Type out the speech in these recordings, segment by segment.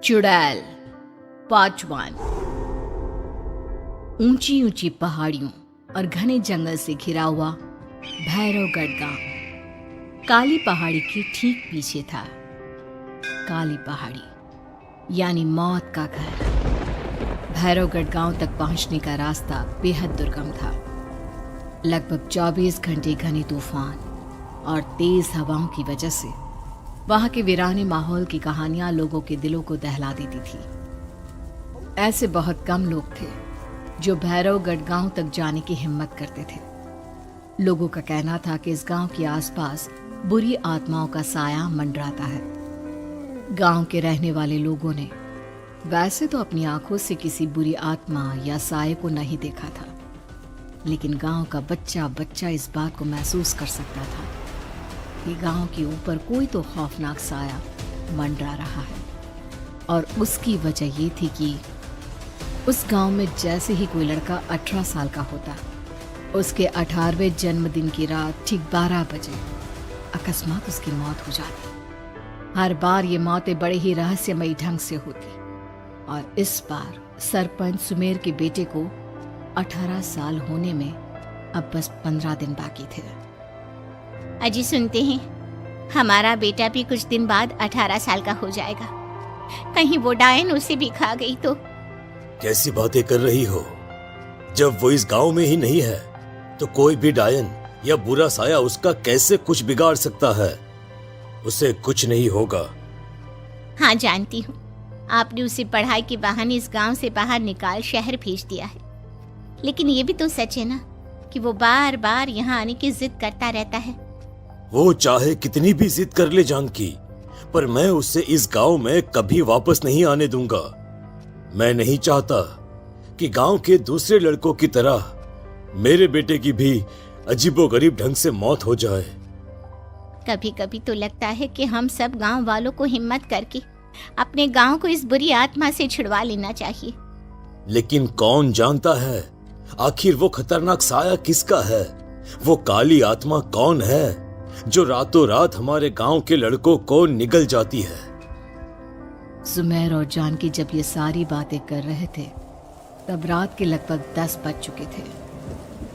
चुड़ैल पार्ट 1। ऊंची ऊंची पहाड़ियों और घने जंगल से घिरा हुआ भैरवगढ़ गांव काली पहाड़ी के ठीक पीछे था। काली पहाड़ी यानी मौत का घर। भैरवगढ़ गांव तक पहुंचने का रास्ता बेहद दुर्गम था। लगभग 24 घंटे घने तूफान और तेज हवाओं की वजह से वहां के वीराने माहौल की कहानियां लोगों के दिलों को दहला देती थी। ऐसे बहुत कम लोग थे जो भैरवगढ़ गांव तक जाने की हिम्मत करते थे। लोगों का कहना था कि इस गांव के आसपास बुरी आत्माओं का साया मंडराता है। गांव के रहने वाले लोगों ने वैसे तो अपनी आंखों से किसी बुरी आत्मा या साये को नहीं देखा था, लेकिन गांव का बच्चा बच्चा इस बात को महसूस कर सकता था कि गांव के ऊपर कोई तो खौफनाक साया मंडरा रहा है। और उसकी वजह ये थी कि उस गांव में जैसे ही कोई लड़का 18 साल का होता, उसके 18वें जन्मदिन की रात ठीक 12 बजे अकस्मात उसकी मौत हो जाती। हर बार ये मौतें बड़े ही रहस्यमयी ढंग से होती और इस बार सरपंच सुमेर के बेटे को 18 साल होने में अब बस 15 दिन बाकी थे। अजी सुनते हैं, हमारा बेटा भी कुछ दिन बाद 18 साल का हो जाएगा। कहीं वो डायन उसे भी खा गई तो। कैसी बातें कर रही हो? जब वो इस गांव में ही नहीं है तो कोई भी डायन या बुरा साया उसका कैसे कुछ बिगाड़ सकता है? उसे कुछ नहीं होगा। हाँ जानती हूँ, आपने उसे पढ़ाई के बहाने इस गांव से बाहर निकाल शहर भेज दिया है, लेकिन ये भी तो सच है ना कि वो बार बार यहाँ आने की जिद करता रहता है। वो चाहे कितनी भी जिद कर ले जानकी, पर मैं उसे इस गांव में कभी वापस नहीं आने दूंगा। मैं नहीं चाहता कि गांव के दूसरे लड़कों की तरह मेरे बेटे की भी अजीबोगरीब ढंग से मौत हो जाए। कभी कभी तो लगता है कि हम सब गांव वालों को हिम्मत करके अपने गांव को इस बुरी आत्मा से छुड़वा लेना चाहिए। लेकिन कौन जानता है आखिर वो खतरनाक साया किसका है? वो काली आत्मा कौन है जो रातों रात हमारे गांव के लड़कों को निगल जाती है? सुमेर और जानकी जब ये सारी बातें कर रहे थे तब रात के लगभग 10 बज चुके थे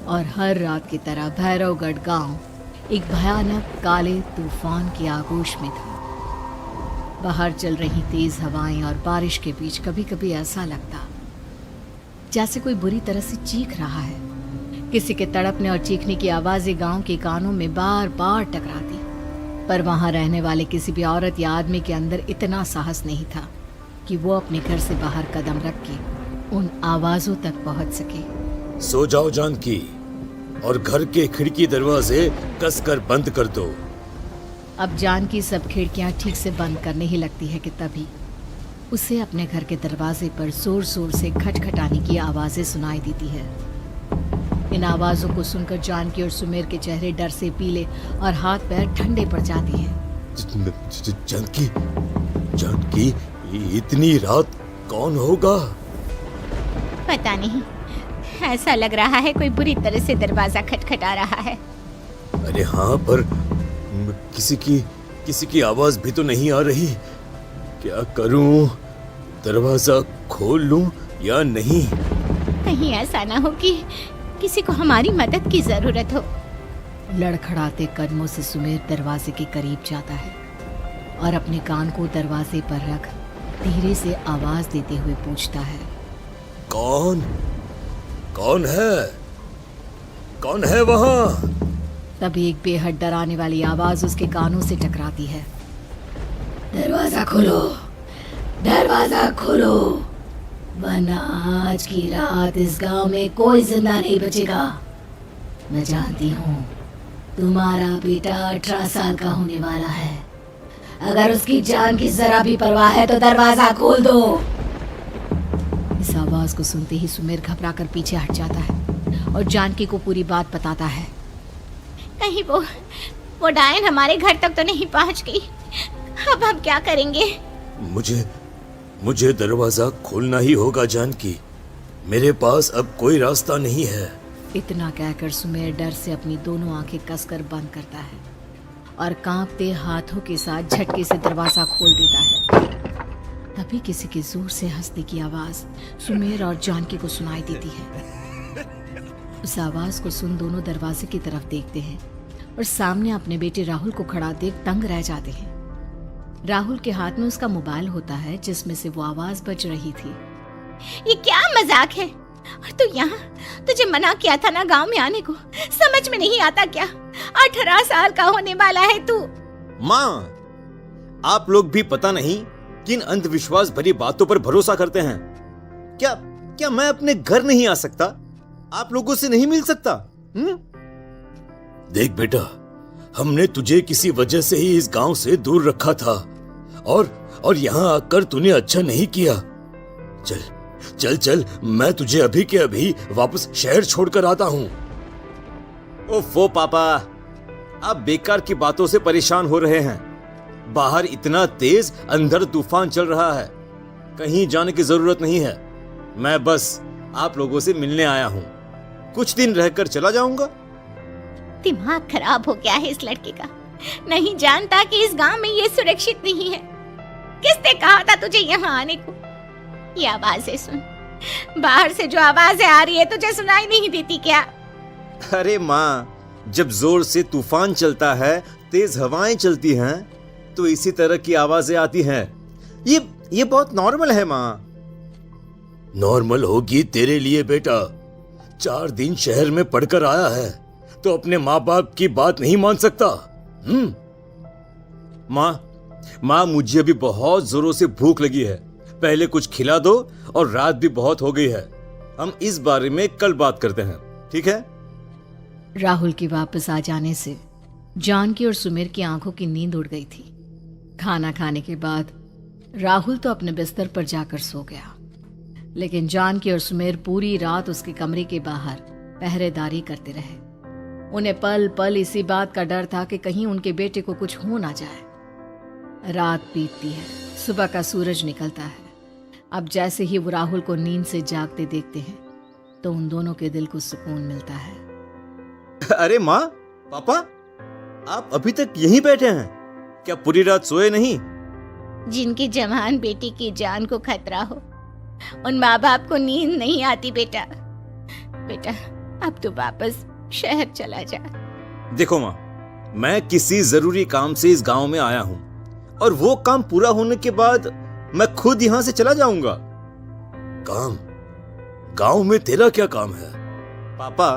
और हर रात की तरह भैरवगढ़ गांव एक भयानक काले तूफान की आगोश में था। बाहर चल रही तेज हवाएं और बारिश के बीच कभी कभी ऐसा लगता जैसे कोई बुरी तरह से चीख रहा है। किसी के तड़पने और चीखने की आवाजें गांव के कानों में बार बार टकराती, पर वहां रहने वाले किसी भी औरत या आदमी के अंदर इतना साहस नहीं था कि वो अपने घर से बाहर कदम रख के उन आवाजों तक पहुंच सके। सो जाओ जानकी और घर के खिड़की दरवाजे कसकर बंद कर दो। अब जानकी सब खिड़कियां ठीक से बंद करने ही लगती है कि तभी उसे अपने घर के दरवाजे पर जोर जोर से खटखटाने की आवाजें सुनाई देती है। इन आवाजों को सुनकर जानकी और सुमेर के चेहरे डर से पीले और हाथ पैर ठंडे पड़ जाते हैं। जानकी, जानकी, इतनी रात कौन होगा? पता नहीं, ऐसा लग रहा है कोई बुरी तरह से दरवाजा खटखटा रहा है। अरे हाँ, पर किसी की आवाज भी तो नहीं आ रही। क्या करूं? दरवाजा खोल लूं या नहीं? कहीं ऐसा ना हो कि किसी को हमारी मदद की जरूरत हो। लड़खड़ाते कदमों से सुमेर दरवाजे के करीब जाता है और अपने कान को दरवाजे पर रख धीरे से आवाज देते हुए पूछता है, कौन है? कौन है वहां? तभी एक बेहद डराने वाली आवाज उसके कानों से टकराती है। दरवाजा खोलो, दरवाजा खोलो, वरना आज की रात इस गांव में कोई जिंदा नहीं बचेगा। मैं जानती हूँ तुम्हारा बेटा 18 साल का होने वाला है। अगर उसकी जान की जरा भी परवाह है तो दरवाजा खोल दो। इस आवाज को सुनते ही सुमेर घबरा कर पीछे हट जाता है और जानकी को पूरी बात बताता है। कहीं वो डायन हमारे घर तक तो नहीं पहुंच गई? अब हम क्या करेंगे? मुझे दरवाजा खोलना ही होगा जानकी। मेरे पास अब कोई रास्ता नहीं है। इतना कहकर सुमेर डर से अपनी दोनों आंखें कसकर बंद करता है और कांपते हाथों के साथ झटके से दरवाजा खोल देता है। तभी किसी के जोर से हंसने की आवाज सुमेर और जानकी को सुनाई देती है। उस आवाज को सुन दोनों दरवाजे की तरफ देखते हैं और सामने अपने बेटे राहुल को खड़ा देख दंग रह जाते हैं। राहुल के हाथ में उसका मोबाइल होता है जिसमें से वो आवाज बज रही थी। ये क्या मजाक है? और तू यहाँ, तुझे मना किया था ना गांव में आने को, समझ में नहीं आता क्या? 18 साल का होने वाला है तू। माँ, आप लोग भी पता नहीं किन अंधविश्वास भरी बातों पर भरोसा करते हैं। क्या क्या मैं अपने घर नहीं आ सकता? आप लोगों से नहीं मिल सकता? देख बेटा, हमने तुझे किसी वजह से ही इस गांव से दूर रखा था और यहाँ आकर तूने अच्छा नहीं किया। चल चल चल, मैं तुझे अभी के अभी वापस शहर छोड़कर आता हूँ। ओफो पापा, आप बेकार की बातों से परेशान हो रहे हैं। बाहर इतना तेज अंधड़ तूफान चल रहा है, कहीं जाने की जरूरत नहीं है। मैं बस आप लोगों से मिलने आया हूँ, कुछ दिन रहकर चला जाऊंगा। दिमाग खराब हो गया है इस लड़के का, नहीं जानता कि इस गांव में ये सुरक्षित नहीं है। किसने कहा था तुझे यहाँ आने को? ये आवाजें सुन, बाहर से जो आवाजें आ रही है तुझे सुनाई नहीं देती क्या? अरे माँ, जब जोर से तूफान चलता है, तेज हवाएं चलती हैं, तो इसी तरह की आवाजें आती हैं। ये बहुत नॉर्मल है माँ। नॉर्मल होगी तेरे लिए बेटा। 4 दिन शहर में पढ़कर आया है तो अपने माँ बाप की बात नहीं मान सकता। माँ, मुझे अभी बहुत जोरों से भूख लगी है, पहले कुछ खिला दो, और रात भी बहुत हो गई है। हम इस बारे में कल बात करते हैं, ठीक है? राहुल के वापस आ जाने से जानकी और सुमेर की आंखों की नींद उड़ गई थी। खाना खाने के बाद राहुल तो अपने बिस्तर पर जाकर सो गया, लेकिन जानकी और सुमेर पूरी रात उसके कमरे के बाहर पहरेदारी करते रहे। उन्हें पल पल इसी बात का डर था कि कहीं उनके बेटे को कुछ हो ना जाए। रात बीतती है, सुबह का सूरज निकलता है। अब जैसे ही वो राहुल को नींद से जागते देखते हैं तो उन दोनों के दिल को सुकून मिलता है। अरे माँ, पापा, आप अभी तक यहीं बैठे हैं? क्या पूरी रात सोए नहीं? जिनकी जवान बेटी की जान को खतरा हो, उन माँ बाप को नींद नहीं आती बेटा। बेटा, अब तो वापस शहर चला जा। देखो माँ, मैं किसी जरूरी काम से इस गांव में आया हूँ, और वो काम पूरा होने के बाद मैं खुद यहाँ से चला जाऊंगा। काम? गांव में तेरा क्या काम है? पापा,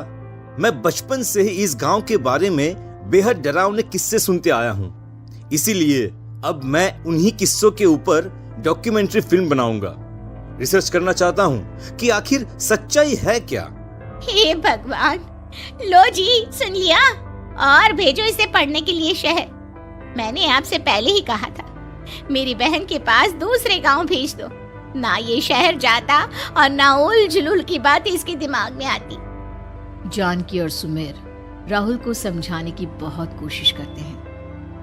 मैं बचपन से ही इस गांव के बारे में बेहद डरावने किस्से सुनते आया हूँ, इसीलिए अब मैं उन्हीं किस्सों के ऊपर डॉक्यूमेंट्री फिल्म बनाऊंगा। रिसर्च करना चाहता हूँ कि आखिर सच्चाई है क्या। हे भगवान, लो जी, सुन लिया, और भेजो इसे पढ़ने के लिए शहर। मैंने आपसे पहले ही कहा था, मेरी बहन के पास दूसरे गांव भेज दो। ना ये शहर जाता और ना उल जुलूल की बात इसके दिमाग में आती। जानकी और सुमेर राहुल को समझाने की बहुत कोशिश करते हैं,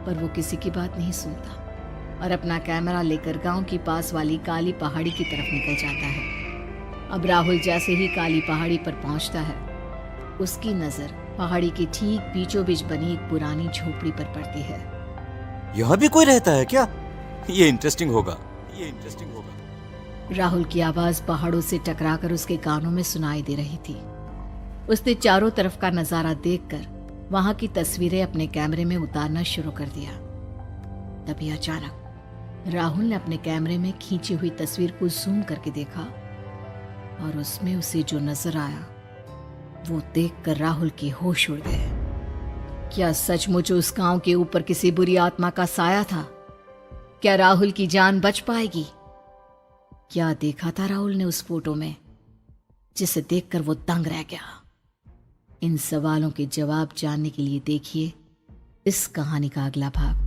पर वो किसी की बात नहीं सुनता और अपना कैमरा लेकर गांव की पास वाली काली पहाड़ी की तरफ निकल जाता है। अब राहुल जैसे ही काली पहाड़ी पर पहुंचता है, उसकी नजर पहाड़ी के ठीक बीचों बीच बनी एक पुरानी झोपड़ी पर पड़ती है। यहाँ भी कोई रहता है क्या? ये इंटरेस्टिंग होगा। राहुल की आवाज पहाड़ों से टकराकर उसके कानों में सुनाई दे रही थी। उसने चारों तरफ का नजारा देखकर वहां की तस्वीरें अपने कैमरे में उतारना शुरू कर दिया। तभी अचानक राहुल ने अपने कैमरे में खींची हुई तस्वीर को जूम करके देखा, और उसमें उसे जो नजर आया वो देखकर राहुल के होश उड़ गए। क्या सचमुच उस गांव के ऊपर किसी बुरी आत्मा का साया था? क्या राहुल की जान बच पाएगी? क्या देखा था राहुल ने उस फोटो में जिसे देखकर वो दंग रह गया? इन सवालों के जवाब जानने के लिए देखिए इस कहानी का अगला भाग।